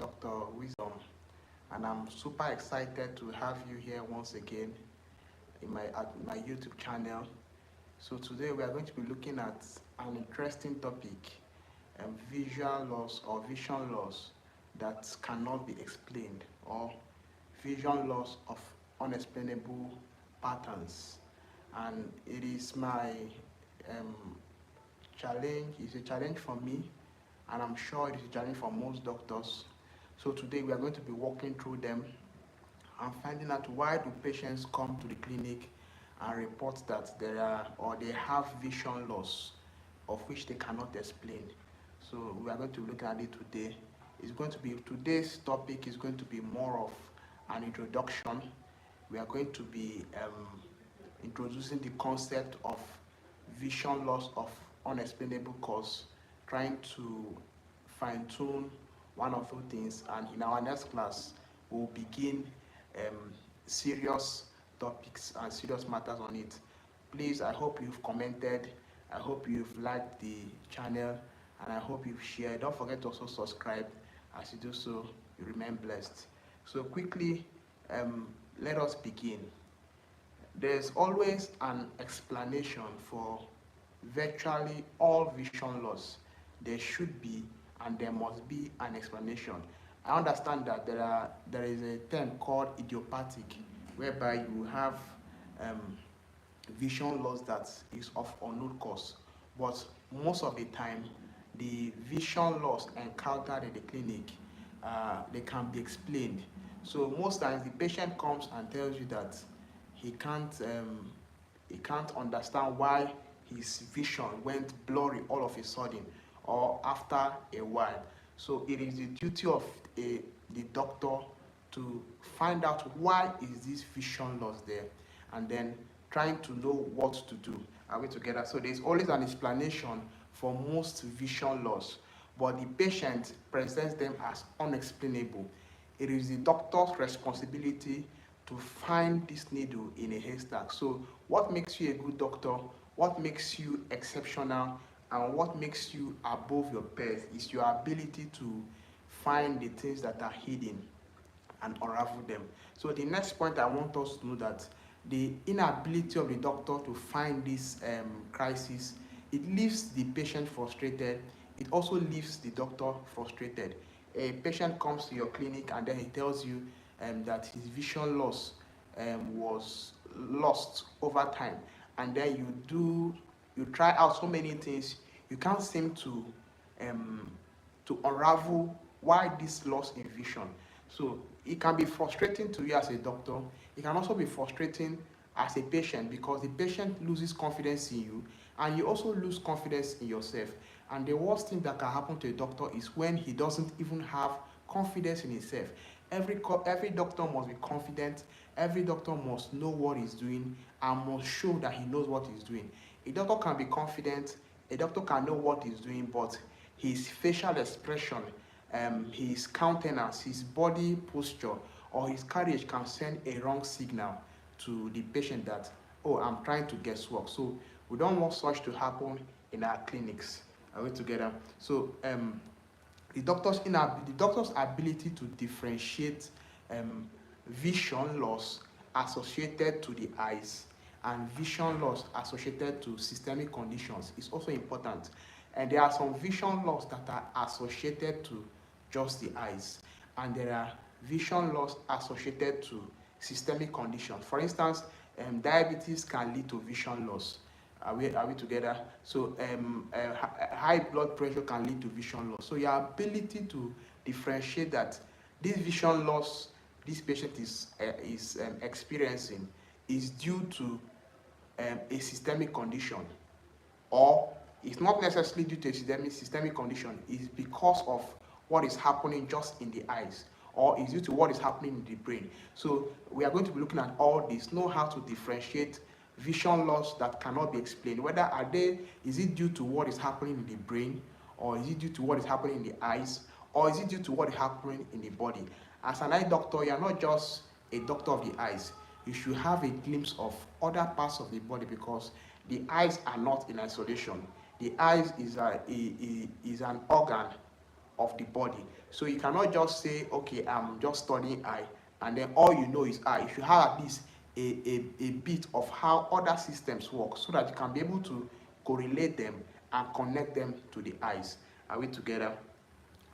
Dr. Wisdom, and I'm super excited to have you here once again at my YouTube channel. So today we are going to be looking at an interesting topic, visual loss or vision loss that cannot be explained, or vision loss of unexplainable patterns. And it is my challenge, it's a challenge for me, and I'm sure it is a challenge for most doctors. So today we are going to be walking through them and finding out why do patients come to the clinic and report that they have vision loss of which they cannot explain. So we are going to look at it today. Today's topic is going to be more of an introduction. We are going to be introducing the concept of vision loss of unexplainable cause, trying to fine-tune one of those things, and in our next class we'll begin serious topics and serious matters on it. Please, I hope you've commented, I hope you've liked the channel, and I hope you've shared. Don't forget to also subscribe. As you do so, you remain blessed. So quickly, let us begin. There's always an explanation for virtually all vision loss. There should be and there must be an explanation. I understand that there is a term called idiopathic, whereby you have vision loss that is of unknown cause. But most of the time, the vision loss encountered in the clinic, they can be explained. So most times the patient comes and tells you that he can't understand why his vision went blurry all of a sudden or after a while. So it is the duty of the doctor to find out why is this vision loss there, and then trying to know what to do. Are we together? So there's always an explanation for most vision loss, but the patient presents them as unexplainable. It is the doctor's responsibility to find this needle in a haystack. So what makes you a good doctor, what makes you exceptional, and what makes you above your peers is your ability to find the things that are hidden and unravel them. So the next point I want us to know that the inability of the doctor to find this crisis, it leaves the patient frustrated. It also leaves the doctor frustrated. A patient comes to your clinic and then he tells you that his vision loss was lost over time, and then you try out so many things, you can't seem to unravel why this loss in vision. So it can be frustrating to you as a doctor. It can also be frustrating as a patient, because the patient loses confidence in you and you also lose confidence in yourself. And the worst thing that can happen to a doctor is when he doesn't even have confidence in himself. Every doctor must be confident. Every doctor must know what he's doing and must show that he knows what he's doing. A doctor can be confident, a doctor can know what he's doing, but his facial expression, his countenance, his body posture, or his carriage can send a wrong signal to the patient that, oh, I'm trying to guess work. So we don't want such to happen in our clinics. Are we together? So the doctor's ability to differentiate vision loss associated to the eyes and vision loss associated to systemic conditions is also important. And there are some vision loss that are associated to just the eyes, and there are vision loss associated to systemic conditions. For instance, diabetes can lead to vision loss. Are we together? So high blood pressure can lead to vision loss. So your ability to differentiate that this vision loss this patient is experiencing is due to a systemic condition, or it's not necessarily due to a systemic condition, it's because of what is happening just in the eyes, or is due to what is happening in the brain. So we are going to be looking at all this, know how to differentiate vision loss that cannot be explained. Is it due to what is happening in the brain, or is it due to what is happening in the eyes, or is it due to what is happening in the body? As an eye doctor, you are not just a doctor of the eyes. You should have a glimpse of other parts of the body, because the eyes are not in isolation. The eyes is an organ of the body. So you cannot just say, okay, I'm just studying eye, and then all you know is eye. You should have at least a bit of how other systems work, so that you can be able to correlate them and connect them to the eyes. Are we together?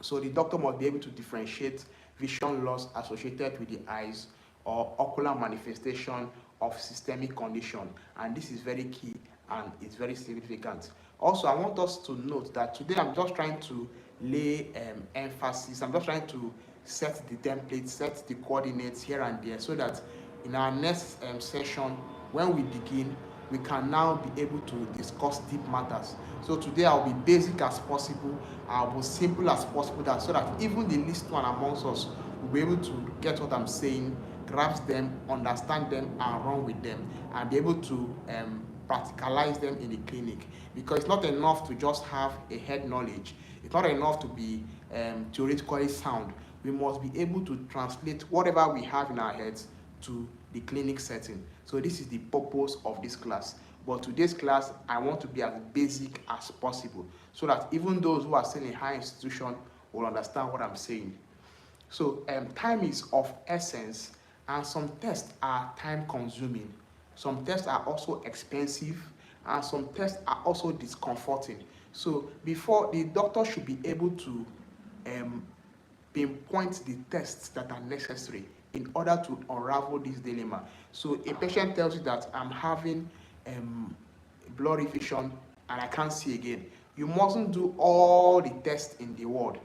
So the doctor must be able to differentiate vision loss associated with the eyes or ocular manifestation of systemic condition, and this is very key and it's very significant. Also, I want us to note that today I'm just trying to lay emphasis. I'm just trying to set the template, set the coordinates here and there, so that in our next session, when we begin, we can now be able to discuss deep matters. So today I'll be basic as possible, I'll be simple as possible, so that even the least one amongst us will be able to get what I'm saying, grasp them, understand them, and run with them, and be able to practicalize them in the clinic. Because it's not enough to just have a head knowledge. It's not enough to be theoretically sound. We must be able to translate whatever we have in our heads to the clinic setting. So this is the purpose of this class. But today's class, I want to be as basic as possible, so that even those who are still in high institution will understand what I'm saying. So time is of essence, and some tests are time consuming. Some tests are also expensive, and some tests are also discomforting. So before, the doctor should be able to pinpoint the tests that are necessary in order to unravel this dilemma. So a patient tells you that I'm having blurry vision and I can't see again. You mustn't do all the tests in the world.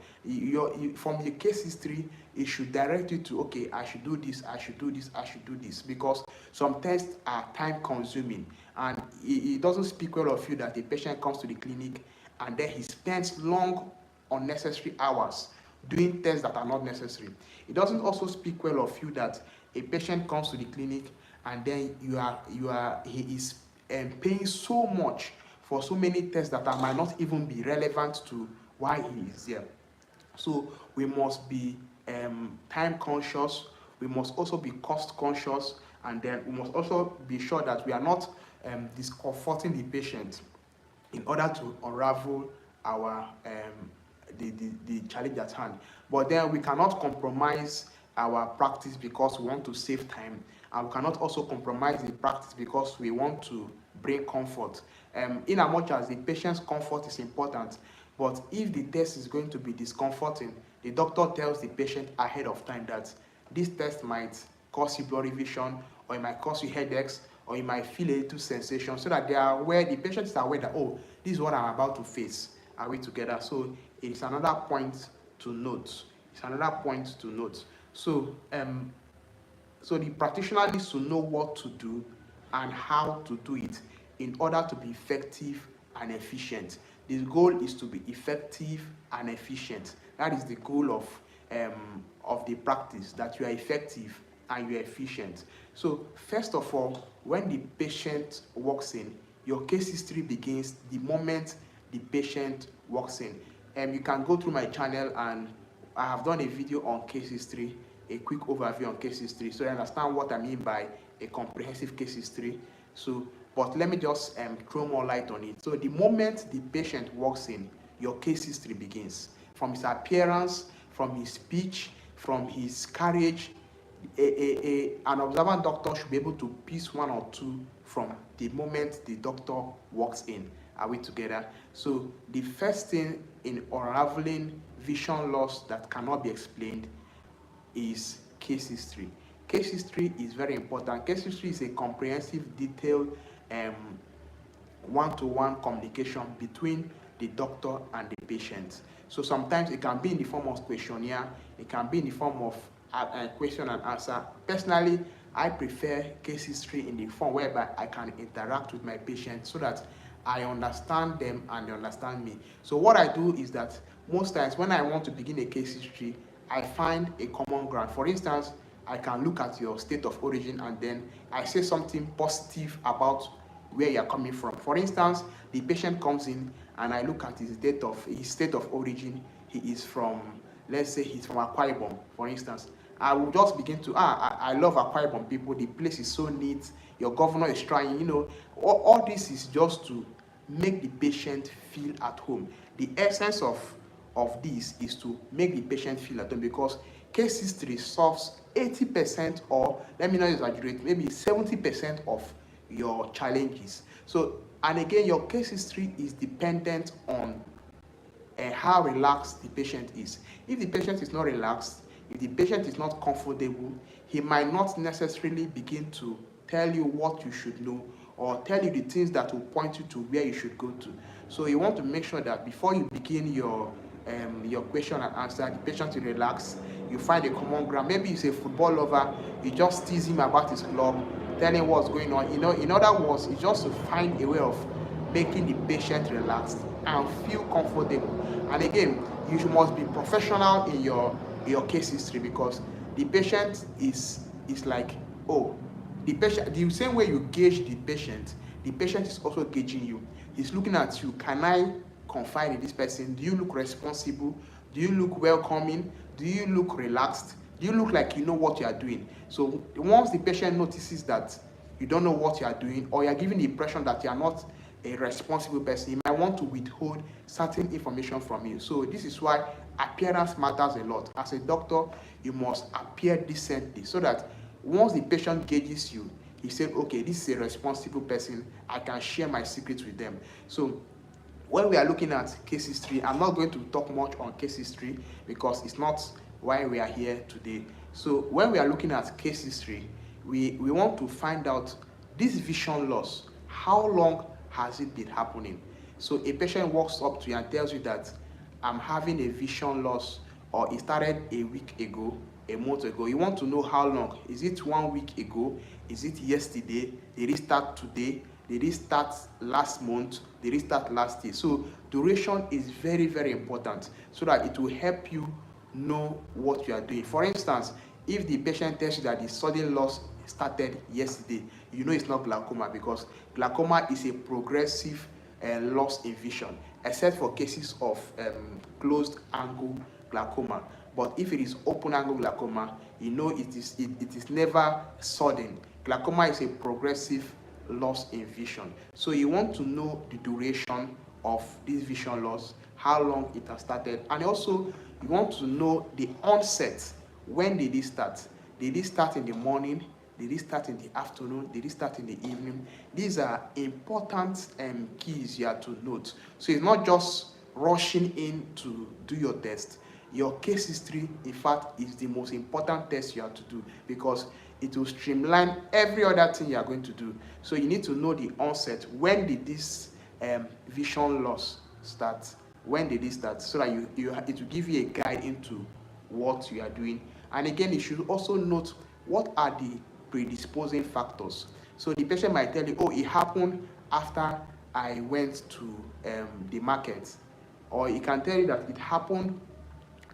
From your case history, it should direct you to, okay, I should do this, I should do this, I should do this, because some tests are time consuming, and it doesn't speak well of you that a patient comes to the clinic and then he spends long unnecessary hours doing tests that are not necessary. It doesn't also speak well of you that a patient comes to the clinic and then he is paying so much for so many tests that might not even be relevant to why he is there. So we must be time conscious, we must also be cost conscious, and then we must also be sure that we are not discomforting the patient in order to unravel our the challenge at hand. But then we cannot compromise our practice because we want to save time, and we cannot also compromise the practice because we want to bring comfort. In as much as the patient's comfort is important, but if the test is going to be discomforting, the doctor tells the patient ahead of time that this test might cause you blurry vision, or it might cause you headaches, or you might feel a little sensation, so that they are aware, the patient is aware that, oh, this is what I'm about to face. Are we together? So it's another point to note. It's another point to note. So so the practitioner needs to know what to do and how to do it in order to be effective and efficient. The goal is to be effective and efficient. That is the goal of the practice, that you are effective and you are efficient. So first of all, when the patient walks in, your case history begins the moment the patient walks in. You can go through my channel, and I have done a video on case history, a quick overview on case history, so you understand what I mean by a comprehensive case history. So, but let me just throw more light on it. So the moment the patient walks in, your case history begins. From his appearance, from his speech, from his carriage. An observant doctor should be able to piece one or two from the moment the doctor walks in. Are we together? So the first thing in unraveling vision loss that cannot be explained is case history. Case history is very important. Case history is a comprehensive, detailed, one-to-one communication between the doctor and the patient. So sometimes it can be in the form of questionnaire, it can be in the form of question and answer. Personally, I prefer case history in the form whereby I can interact with my patient so that I understand them and they understand me. So what I do is that most times when I want to begin a case history, I find a common ground. For instance, I can look at your state of origin and then I say something positive about where you are coming from. For instance, the patient comes in and I look at his state of origin. He is from, let's say he's from Akwa Ibom, for instance. I will just begin to, I love Akwa Ibom people. The place is so neat. Your governor is trying, all this is just to make the patient feel at home. The essence of of this is to make the patient feel at home, because case history solves 80%, or let me not exaggerate, maybe 70% of your challenges. So, and again, your case history is dependent on how relaxed the patient is. If the patient is not relaxed, if the patient is not comfortable, he might not necessarily begin to tell you what you should know, or tell you the things that will point you to where you should go to. So you want to make sure that before you begin your question and answer, the patient will relax. You find a common ground. Maybe he's a football lover, you just tease him about his club, tell him what's going on. In other words, it's just to find a way of making the patient relaxed and feel comfortable. And again, you must be professional in your case history, because the patient is like, oh, the patient, the same way you gauge the patient is also gauging you. He's looking at you. Can I confide in this person? Do you look responsible? Do you look welcoming? Do you look relaxed? Do you look like you know what you are doing? So once the patient notices that you don't know what you are doing, or you are giving the impression that you are not a responsible person, he might want to withhold certain information from you. So this is why appearance matters a lot. As a doctor, you must appear decently, so that once the patient gauges you, he said, okay, this is a responsible person, I can share my secrets with them. So when we are looking at case history, I'm not going to talk much on case history because it's not why we are here today. So when we are looking at case history, we want to find out this vision loss, how long has it been happening? So a patient walks up to you and tells you that I'm having a vision loss, or it started a week ago, a month ago. You want to know how long. Is it 1 week ago? Is it yesterday? Did it start today? Did it start last month? Did it start last year? So duration is very, very important, so that it will help you know what you are doing. For instance, if the patient tells you that the sudden loss started yesterday, you know it's not glaucoma, because glaucoma is a progressive loss in vision, except for cases of closed angle glaucoma. But if it is open angle glaucoma, you know it is never sudden. Glaucoma is a progressive loss in vision. So you want to know the duration of this vision loss, how long it has started, and also you want to know the onset. When did it start? Did it start in the morning? Did it start in the afternoon? Did it start in the evening? These are important keys you have to note. So it's not just rushing in to do your test. Your case history, in fact, is the most important test you have to do, because it will streamline every other thing you are going to do. So you need to know the onset. When did this vision loss start? When did it start? So that it will give you a guide into what you are doing. And again, you should also note what are the predisposing factors. So the patient might tell you, oh, it happened after I went to the market, or he can tell you that it happened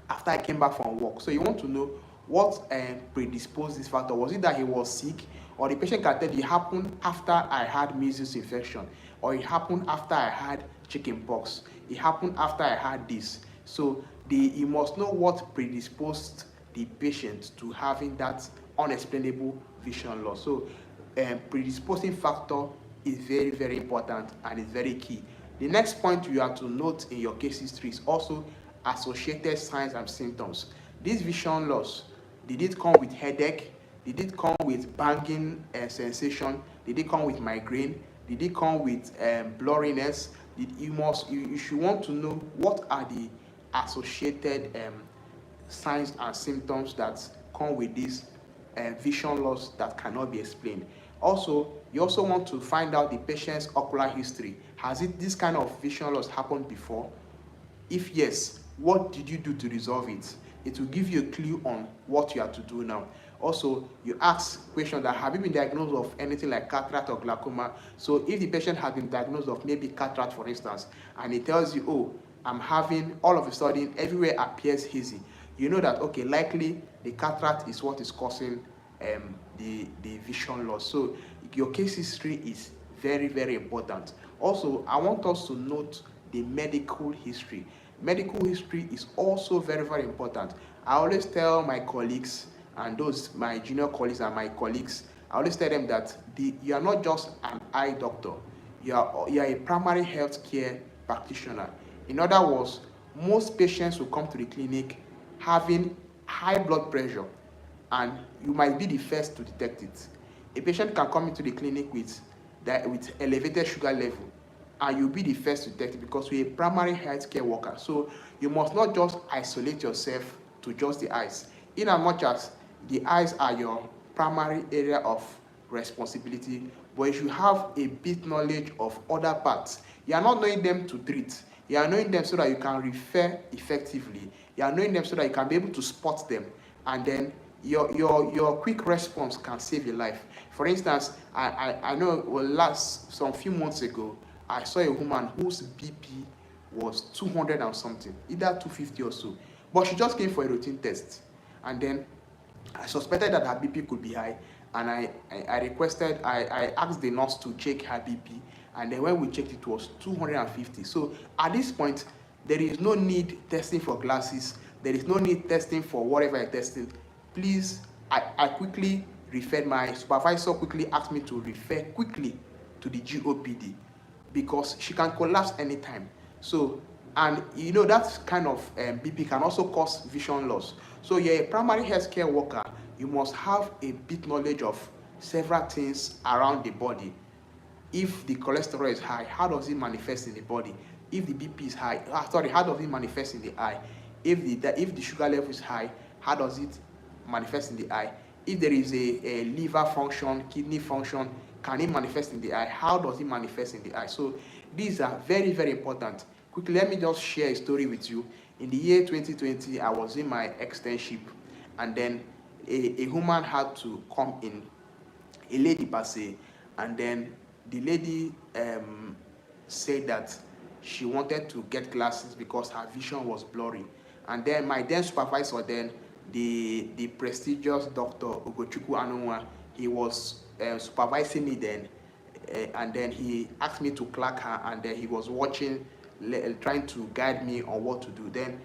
after I came back from work. So you want to know what predisposed this factor. Was it that he was sick? Or the patient can tell you it happened after I had measles infection, or it happened after I had chicken pox, it happened after I had this. So you must know what predisposed the patient to having that unexplainable vision loss. So predisposing factor is very, very important and is very key. The next point you have to note in your case history is also associated signs and symptoms. This vision loss, did it come with headache? Did it come with banging sensation? Did it come with migraine? Did it come with blurriness? You should want to know what are the associated signs and symptoms that come with this vision loss that cannot be explained. Also, you also want to find out the patient's ocular history. Has this kind of vision loss happened before? If yes, what did you do to resolve it? It will give you a clue on what you have to do now. Also, you ask questions that have you been diagnosed of anything like cataract or glaucoma? So if the patient has been diagnosed of maybe cataract, for instance, and he tells you, oh, I'm having, all of a sudden, everywhere appears hazy, you know that, okay, likely the cataract is what is causing the vision loss. So your case history is very, very important. Also, I want us to note the medical history. Medical history is also very, very important. I always tell my colleagues, and those my junior colleagues and my colleagues, I always tell them that you are not just an eye doctor, you are a primary health care practitioner. In other words, most patients will come to the clinic having high blood pressure, and you might be the first to detect it. A patient can come into the clinic with elevated sugar level, and you'll be the first to detect it because you're a primary healthcare worker. So you must not just isolate yourself to just the eyes, in as much as the eyes are your primary area of responsibility, but you should have a bit knowledge of other parts. You are not knowing them to treat. You are knowing them so that you can refer effectively. You are knowing them so that you can be able to spot them, and then your quick response can save your life. For instance, I know, well, some few months ago, I saw a woman whose BP was 200 and something, either 250 or so, but she just came for a routine test, and then I suspected that her BP could be high, and I asked the nurse to check her BP, and then when we checked, it was 250. So at this point, there is no need testing for glasses. There is no need testing for whatever I tested. Please, I quickly referred, my supervisor quickly asked me to refer quickly to the GOPD because she can collapse anytime. So, and you know, that kind of BP can also cause vision loss. So you're a primary healthcare worker, you must have a bit knowledge of several things around the body. If the cholesterol is high, how does it manifest in the body? If the BP is high, how does it manifest in the eye? If the sugar level is high, how does it manifest in the eye? If there is a liver function, kidney function, can it manifest in the eye? How does it manifest in the eye? So these are very, very important. Quickly, let me just share a story with you. In the year 2020, I was in my externship, and then a woman had to come in, a lady per se, and then the lady said that she wanted to get glasses because her vision was blurry. And then my then supervisor, then the prestigious Dr. Ugochukwu Anunwa, he was supervising me then, and then he asked me to clerk her, and then he was watching, trying to guide me on what to do. Then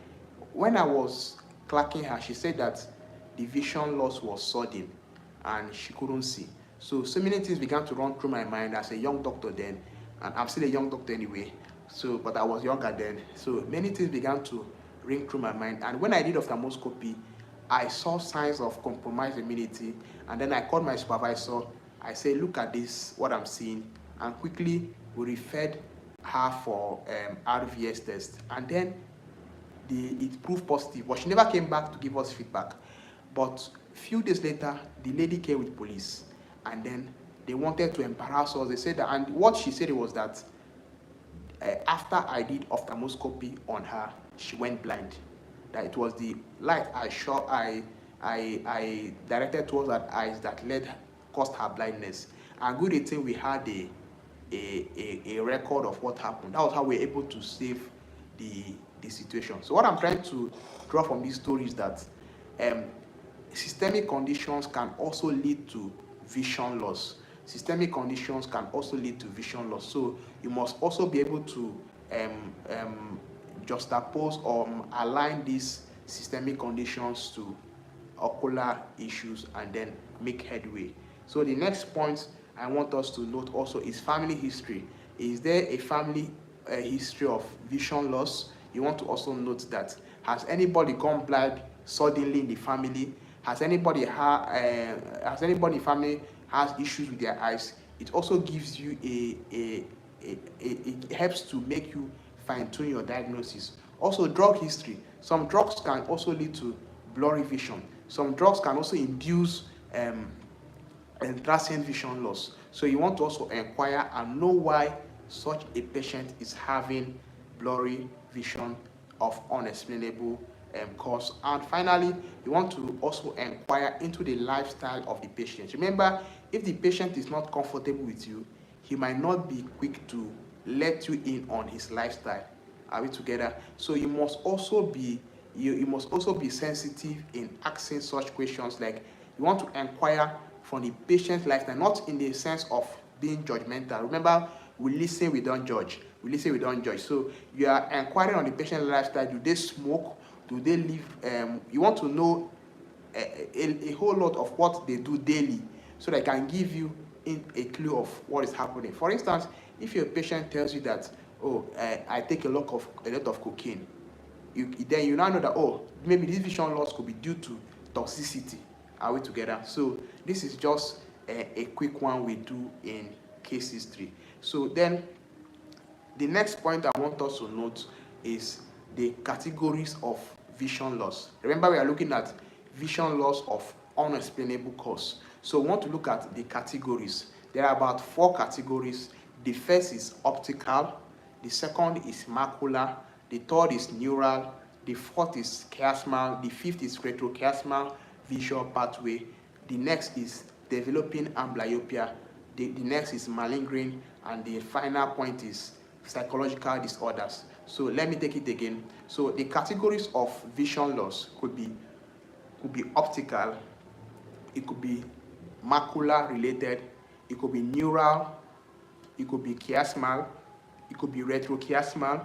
when I was clerking her, she said that the vision loss was sudden and she couldn't see. So many things began to run through my mind as a young doctor then, and I'm still a young doctor anyway, so, but I was younger then. So many things began to ring through my mind, and when I did ophthalmoscopy, I saw signs of compromised immunity, and then I called my supervisor. I said, look at this, what I'm seeing, and quickly we referred her for RVS test, and then it proved positive, but she never came back to give us feedback. But a few days later, the lady came with police, and then they wanted to embarrass us. They said that, and what she said was that after I did ophthalmoscopy on her, she went blind. That it was the light I directed towards her eyes that caused her blindness. And good thing we had a record of what happened. That was how we were able to save the situation. So what I'm trying to draw from this story is that systemic conditions can also lead to vision loss. Systemic conditions can also lead to vision loss. So you must also be able to juxtapose or align these systemic conditions to ocular issues and then make headway. So the next point I want us to note also is family history. Is there a family history of vision loss? You want to also note that. Has anybody gone blind suddenly in the family? Has anybody in the family has issues with their eyes? It also gives you it helps to make you fine-tune your diagnosis. Also, drug history. Some drugs can also lead to blurry vision. Some drugs can also induce transient vision loss. So you want to also inquire and know why such a patient is having blurry vision of unexplainable cause. And finally, you want to also inquire into the lifestyle of the patient. Remember, if the patient is not comfortable with you, he might not be quick to let you in on his lifestyle. Are we together? So you must also be sensitive in asking such questions. Like, you want to inquire from the patient's lifestyle, not in the sense of being judgmental. Remember, we listen, we don't judge. We listen, we don't judge. So you are inquiring on the patient's lifestyle. Do they smoke? Do they live? You want to know a whole lot of what they do daily, so they can give you a clue of what is happening. For instance, if your patient tells you that, oh, I take a lot of cocaine, then you now know that, oh, maybe this vision loss could be due to toxicity. Are we together? So this is just a quick one we do in case history. So then the next point I want us to note is the categories of vision loss. Remember, we are looking at vision loss of unexplainable cause. So we want to look at the categories. There are about 4 categories. The first is optical, the second is macular, the third is neural, the fourth is chiasmal, the fifth is retrochiasmal visual pathway, the next is developing amblyopia, the next is malingering, and the final point is psychological disorders. So let me take it again. So the categories of vision loss could be optical, it could be macular related, it could be neural, it could be chiasmal, it could be retrochiasmal,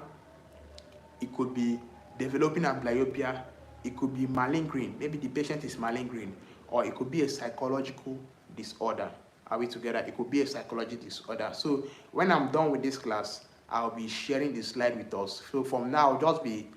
it could be developing amblyopia, it could be malingering, maybe the patient is malingering, or it could be a psychological disorder. Are we together? It could be a psychological disorder. So when I'm done with this class, I'll be sharing the slide with us. So from now, I'll just be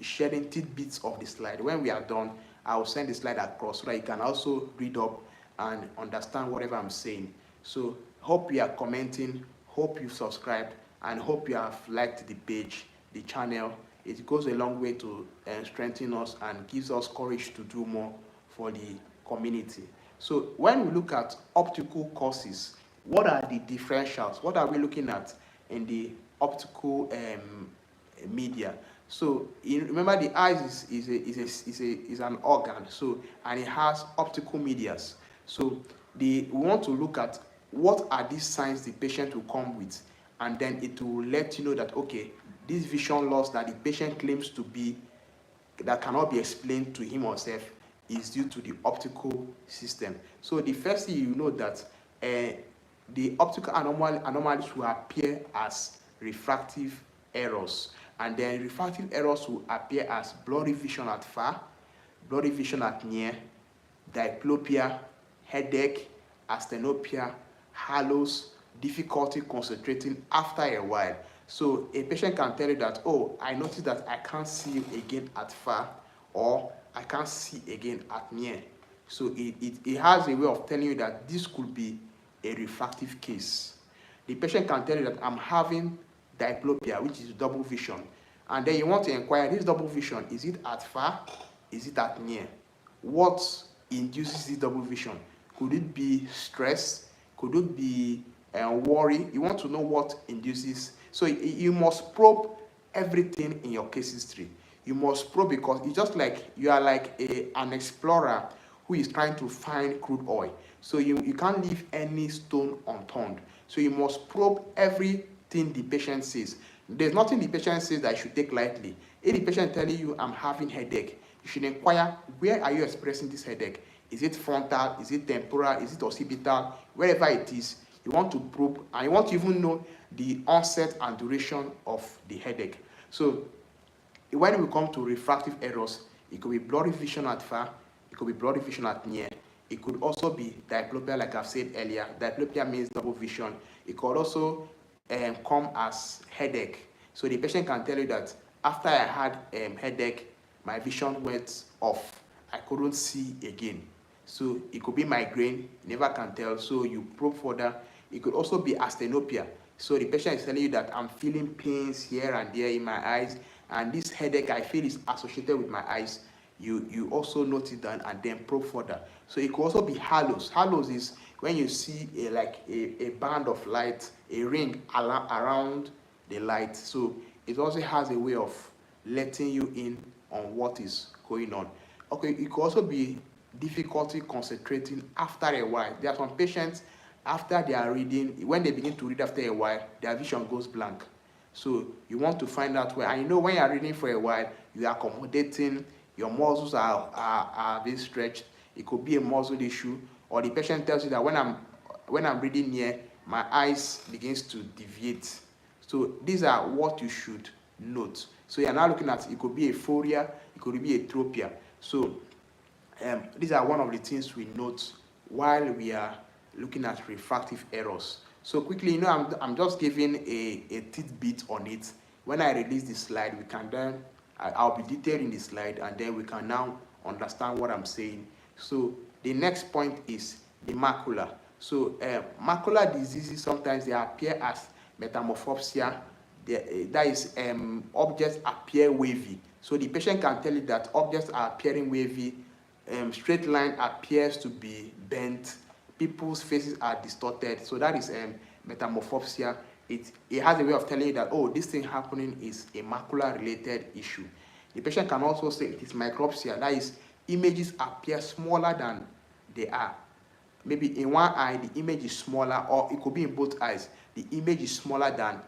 sharing tidbits of the slide. When we are done, I'll send the slide across so that you can also read up and understand whatever I'm saying. So hope you are commenting, hope you subscribed, and hope you have liked the page, the channel. It goes a long way to strengthen us and gives us courage to do more for the community. So when we look at optical causes, what are the differentials? What are we looking at in the optical media? So remember, the eyes is an organ. So, and it has optical medias. So we want to look at what are these signs the patient will come with, and then it will let you know that, okay, this vision loss that the patient claims to be, that cannot be explained to him or herself, is due to the optical system. So the first thing you know that the optical anomalies will appear as refractive errors, and then refractive errors will appear as blurry vision at far, blurry vision at near, diplopia, headache, asthenopia, halos, difficulty concentrating after a while. So a patient can tell you that, oh, I noticed that I can't see again at far, or I can't see again at near. So it has a way of telling you that this could be a refractive case. The patient can tell you that I'm having diplopia, which is double vision, and then you want to inquire, this double vision, is it at far, is it at near? What induces this double vision? Could it be stress? Could it be worry? You want to know what induces. So you must probe everything in your case history. You must probe, because it's just like you are like an explorer who is trying to find crude oil. So you can't leave any stone unturned. So you must probe everything the patient says. There's nothing the patient says that you should take lightly. If the patient telling you, I'm having headache, you should inquire, where are you expressing this headache? Is it frontal? Is it temporal? Is it occipital? Wherever it is, you want to probe, and you want to even know the onset and duration of the headache. So when we come to refractive errors, it could be blurry vision at far, it could be blurry vision at near, it could also be diplopia, like I've said earlier. Diplopia means double vision. It could also come as headache. So the patient can tell you that after I had headache, my vision went off. I couldn't see again. So it could be migraine, you never can tell, so you probe further. It could also be asthenopia. So the patient is telling you that I'm feeling pains here and there in my eyes, and this headache I feel is associated with my eyes. You also note it down and then probe further. So it could also be halos. Halos is when you see a band of light, a ring around the light. So it also has a way of letting you in on what is going on. Okay, it could also be difficulty concentrating after a while. There are some patients, after they are reading, when they begin to read after a while, their vision goes blank. So you want to find out where, and you know when you are reading for a while, you are accommodating, your muscles are being stretched. It could be a muscle issue, or the patient tells you that when I'm reading here, my eyes begins to deviate. So these are what you should note. So you're now looking at, it could be aphoria, it could be atropia. So these are one of the things we note while we are looking at refractive errors. So quickly, I'm just giving a tidbit on it. when I release the slide, we can then, I'll be detailed in the slide, and then we can now understand what I'm saying. So the next point is the macula. So macular diseases, sometimes they appear as metamorphopsia. That is, objects appear wavy. So the patient can tell you that objects are appearing wavy, straight line appears to be bent, people's faces are distorted. So that is metamorphopsia. It has a way of telling you that, oh, this thing happening is a macula related issue. The patient can also say it is micropsia. That is, images appear smaller than they are. Maybe in one eye the image is smaller, or it could be in both eyes, the image is smaller than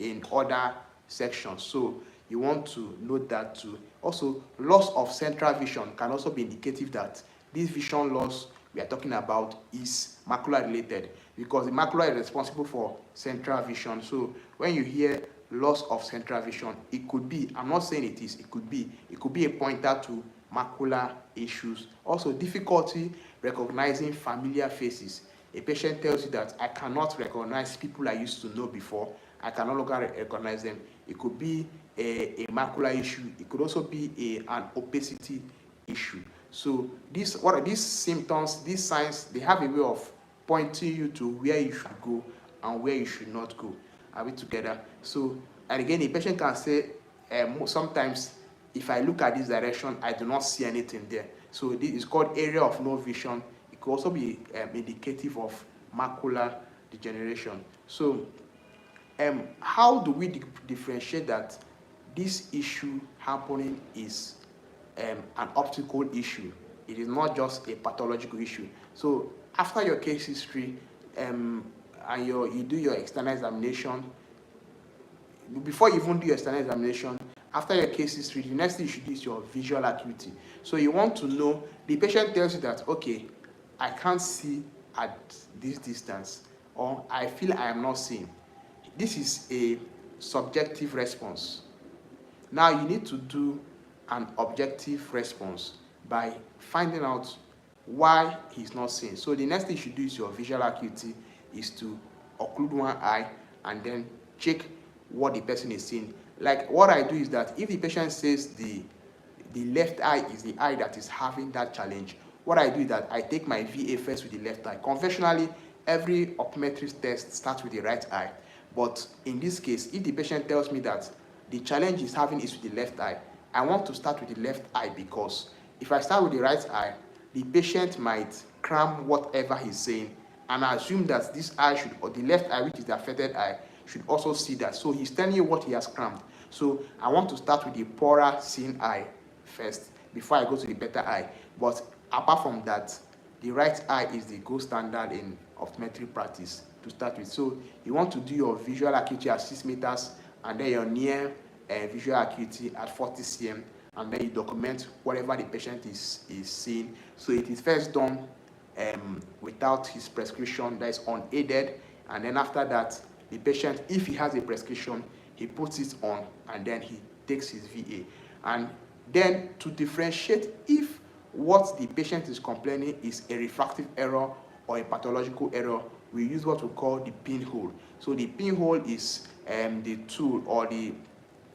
in other sections. So you want to note that too. Also, loss of central vision can also be indicative that this vision loss we are talking about is macula related, because the macula is responsible for central vision. So when you hear loss of central vision, it could be, I'm not saying it is, it could be a pointer to macular issues. Also, difficulty recognizing familiar faces. A patient tells you that I cannot recognize people I used to know before. I can no longer recognize them. It could be a macular issue. It could also be an opacity issue. So what are these symptoms, these signs? They have a way of pointing you to where you should go and where you should not go. Are we together? So, and again, a patient can say, sometimes if I look at this direction, I do not see anything there. So this is called area of no vision. It could also be indicative of macular degeneration. So how do we differentiate that this issue happening is an optical issue? It is not just a pathological issue. So after your case history and you do your external examination, before you even do your external examination, after your case history, the next thing you should do is your visual acuity. So you want to know, the patient tells you that, okay, I can't see at this distance, or I feel I am not seeing. This is a subjective response. Now you need to do an objective response by finding out why he's not seeing. So the next thing you should do is your visual acuity, is to occlude one eye and then check what the person is seeing. Like what I do is that if the patient says the left eye is the eye that is having that challenge, what I do is that I take my VA first with the left eye. Conventionally, every optometrist test starts with the right eye. But in this case, if the patient tells me that the challenge he's having is with the left eye, I want to start with the left eye, because if I start with the right eye, the patient might cram whatever he's saying, and I assume that this eye should, or the left eye, which is the affected eye, should also see that. So he's telling you what he has crammed. So I want to start with the poorer seeing eye first before I go to the better eye. But apart from that, the right eye is the gold standard in optometry practice to start with. So you want to do your visual acuity at 6 meters, and then your near visual acuity at 40 cm, and then you document whatever the patient is seeing. So it is first done without his prescription, that is unaided, and then after that, the patient, if he has a prescription, he puts it on, and then he takes his VA. And then to differentiate if what the patient is complaining is a refractive error or a pathological error, we use what we call the pinhole. So the pinhole is the tool, or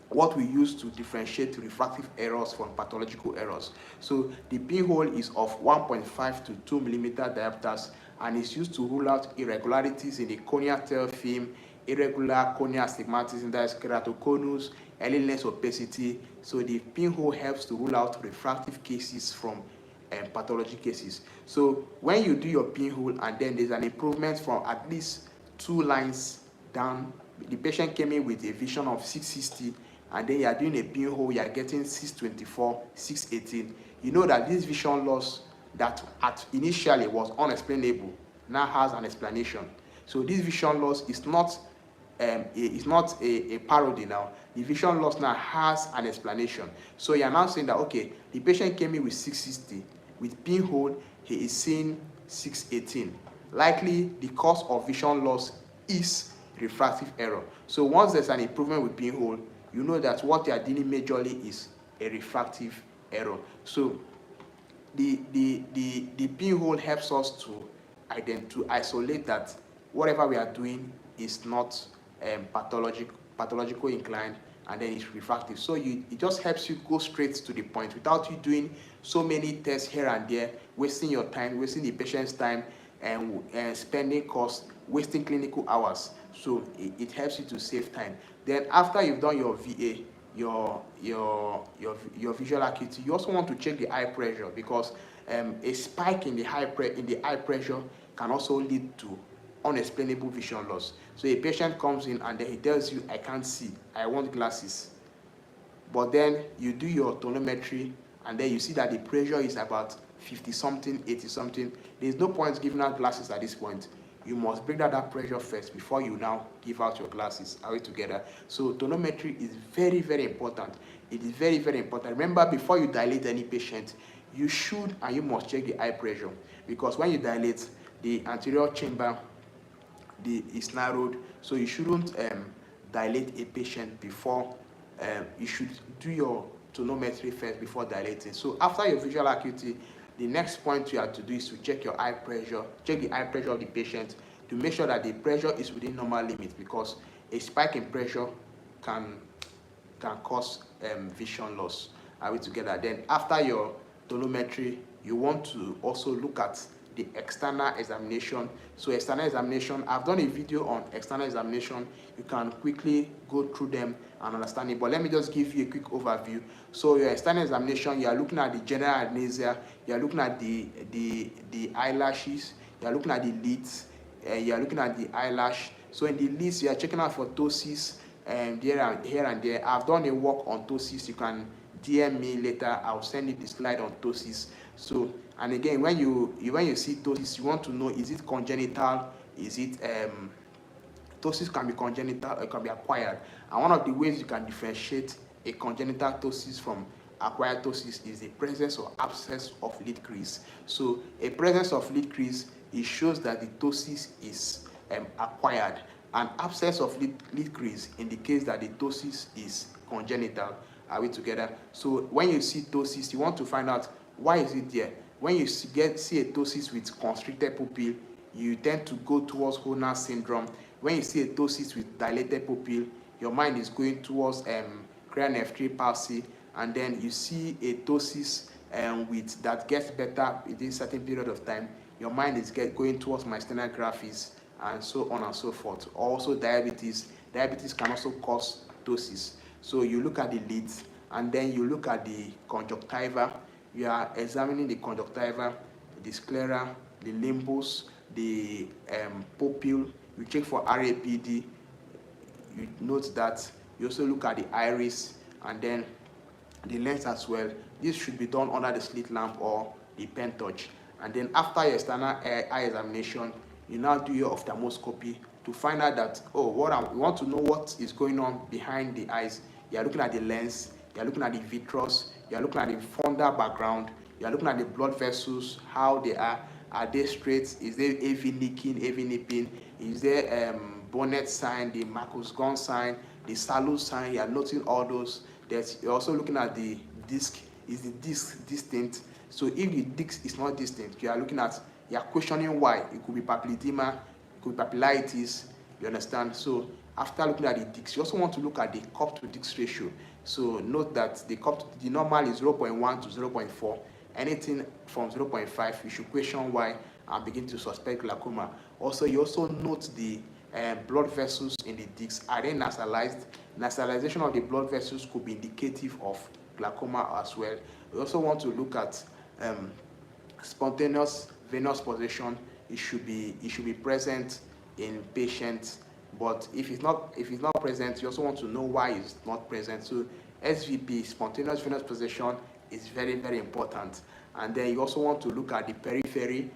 what we use to differentiate refractive errors from pathological errors. So the pinhole is of 1.5 to 2 millimeter diameters, and is used to rule out irregularities in the corneal tail film, irregular corneal astigmatism, that is keratoconus, early lens opacity. So the pinhole helps to rule out refractive cases from pathology cases. So when you do your pinhole and then there's an improvement from at least 2 lines down, the patient came in with a vision of 660, and then you are doing a pinhole, you are getting 624, 618. You know that this vision loss that initially was unexplainable now has an explanation. So this vision loss is not a parody now. The vision loss now has an explanation. So you are now saying that, okay, the patient came in with 660. With pinhole, he is seeing 618. Likely, the cause of vision loss is refractive error. So once there's an improvement with pinhole, you know that what you are dealing majorly is a refractive error. So the pinhole helps us to isolate that whatever we are doing is not pathological inclined, and then it's refractive. So it just helps you go straight to the point without you doing so many tests here and there, wasting your time, wasting the patient's time, and spending costs, wasting clinical hours. So it helps you to save time. Then after you've done your VA, your visual acuity, you also want to check the eye pressure, because a spike in the eye pressure can also lead to unexplainable vision loss. So a patient comes in and then he tells you, I can't see, I want glasses. But then you do your tonometry and then you see that the pressure is about 50 something, 80 something. There's no point giving out glasses at this point. You must bring down that pressure first before you now give out your glasses. Are we together? So tonometry is very, very important. It is very, very important. Remember, before you dilate any patient, you should and you must check the eye pressure, because when you dilate, the anterior chamber is narrowed, so you shouldn't dilate a patient before. You should do your tonometry first before dilating. So after your visual acuity, the next point you have to do is to check your eye pressure, check the eye pressure of the patient to make sure that the pressure is within normal limits, because a spike in pressure can cause vision loss. Are we together? Then after your tonometry, you want to also look at the external examination. So external examination, I've done a video on external examination. You can quickly go through them and understand it, but let me just give you a quick overview. So your external examination, you are looking at the general anesthesia, you are looking at the eyelashes, you are looking at the lids, you are looking at the eyelash. So in the lids, you are checking out for ptosis here and there. I've done a work on ptosis. You can DM me later. I'll send you the slide on ptosis. So, and again, when you see ptosis, you want to know, is it congenital? Is it ptosis can be congenital or it can be acquired. And one of the ways you can differentiate a congenital ptosis from acquired ptosis is the presence or absence of lid crease. So a presence of lid crease, it shows that the ptosis is acquired. An absence of lid crease indicates that the ptosis is congenital. Are we together? So when you see ptosis, you want to find out, why is it there? When you see a ptosis with constricted pupil, you tend to go towards Horner syndrome. When you see a ptosis with dilated pupil, your mind is going towards cranial F3 palsy. And then you see a ptosis with that gets better within a certain period of time, your mind is going towards myasthenia gravis, and so on and so forth. Also diabetes. Diabetes can also cause ptosis. So you look at the lids, and then you look at the conjunctiva. You are examining the conjunctiva, the sclera, the limbus, the pupil. You check for RAPD. You note that. You also look at the iris, and then the lens as well. This should be done under the slit lamp or the pen touch. And then after your external eye examination, you now do your ophthalmoscopy to find out that, oh, you want to know what is going on behind the eyes. You are looking at the lens, you are looking at the vitreous, you are looking at the fundal background, you are looking at the blood vessels, how they are they straight, is there AV nicking, AV nipping, is there bonnet sign, the Marcus-Gunn sign, the Salus sign. You are noting all those. You're also looking at the disc. Is the disc distinct? So if the disc is not distinct, you are questioning why. It could be papilledema, it could be papillitis. You understand? So after looking at the disc, you also want to look at the cup to disc ratio. So note that the normal is 0.1 to 0.4. Anything from 0.5, you should question why and begin to suspect glaucoma. Also, you also note the blood vessels in the disc. Are they nasalized? Nasalization of the blood vessels could be indicative of glaucoma as well. We also want to look at spontaneous venous pulsation. It should be present in patients, but if it's not present, you also want to know why it's not present. So SVP, spontaneous venous pulsation, is very, very important. And then you also want to look at the periphery.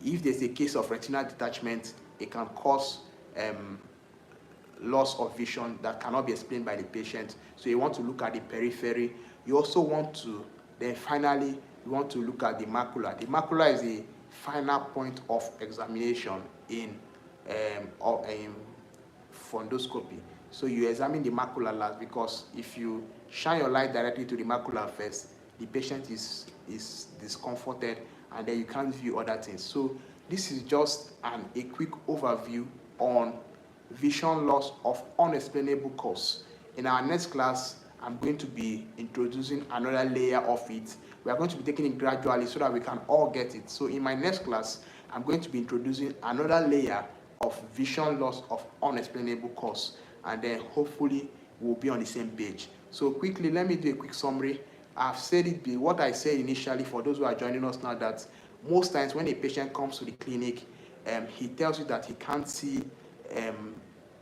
If there's a case of retinal detachment, it can cause loss of vision that cannot be explained by the patient. So you want to look at the periphery. You also want to, then finally, you want to look at the macula. The macula is the final point of examination in fundoscopy. So you examine the macula last, because if you shine your light directly to the macula first, the patient is discomforted, and then you can't view other things. So this is just a quick overview on vision loss of unexplainable cause In our next class, I'm going to be introducing another layer of it. We are going to be taking it gradually so that we can all get it. So in my next class, I'm going to be introducing another layer of vision loss of unexplainable cause, and then hopefully we'll be on the same page. So quickly, let me do a quick summary. I've said it, what I said initially for those who are joining us now, that most times when a patient comes to the clinic, he tells you that he can't see,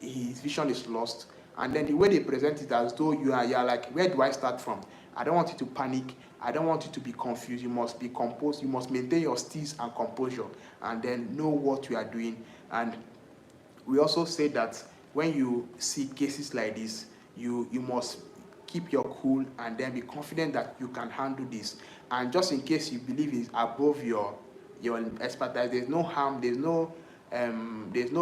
his vision is lost, and then the way they present it as though you're like, where do I start from? I don't want you to panic. I don't want you to be confused. You must be composed. You must maintain your steeze and composure, and then know what you are doing. And we also say that when you see cases like this, you must keep your cool and then be confident that you can handle this. And just in case you believe it's above your expertise, there's no harm, there's no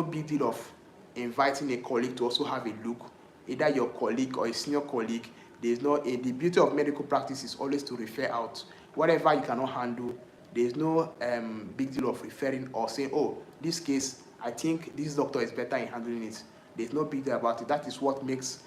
big deal of inviting a colleague to also have a look, either your colleague or a senior colleague. There's no the beauty of medical practice is always to refer out. Whatever you cannot handle, there's no big deal of referring or saying, oh, this case, I think this doctor is better in handling it. There's no big deal about it. That is what makes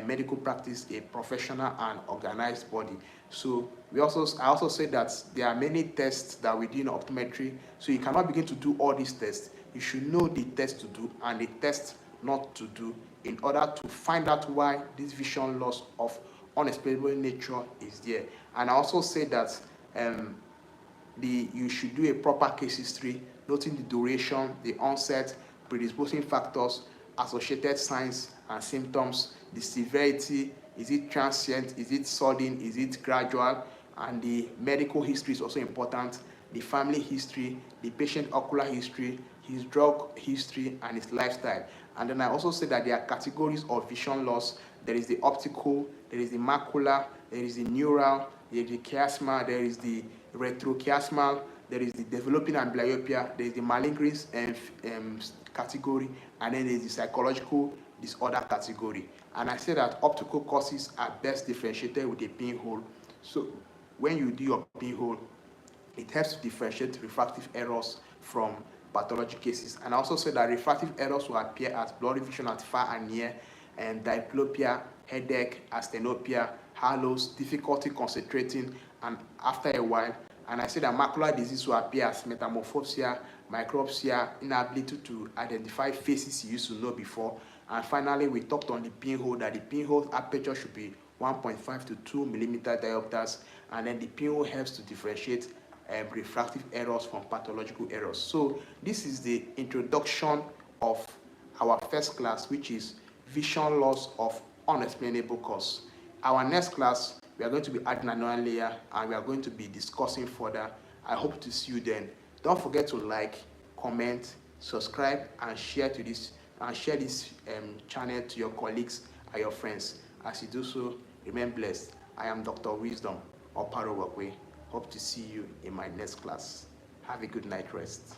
medical practice a professional and organized body. So I also say that there are many tests that we do in optometry. So you cannot begin to do all these tests. You should know the test to do and the test not to do in order to find out why this vision loss of unexplainable nature is there. And I also say that you should do a proper case history, noting the duration, the onset, predisposing factors, associated signs and symptoms, the severity, is it transient, is it sudden, is it gradual, and the medical history is also important, the family history, the patient ocular history, his drug history, and his lifestyle. And then I also say that there are categories of vision loss. There is the optical, there is the macular, there is the neural, there is the chiasma, there is the retrochiasmal, there is the developing amblyopia, there is the malingering category, and then there is the psychological disorder category. And I say that optical causes are best differentiated with a pinhole. So when you do your pinhole, it helps to differentiate refractive errors from pathologic cases. And I also say that refractive errors will appear as blurry vision at far and near, and diplopia, headache, asthenopia, halos, difficulty concentrating, and after a while. And I say that macular disease will appear as metamorphopsia, micropsia, inability to identify faces you used to know before. And finally, we talked on the pinhole, that the pinhole aperture should be 1.5 to 2 millimeter diopters, and then the pinhole helps to differentiate refractive errors from pathological errors. So this is the introduction of our first class, which is vision loss of unexplainable cause. Our next class, we are going to be adding another layer and we are going to be discussing further. I hope to see you then. Don't forget to like, comment, subscribe, and share this channel to your colleagues and your friends. As you do so, remain blessed. I am Dr. Wisdom Oparo Wakwe. Hope to see you in my next class. Have a good night rest.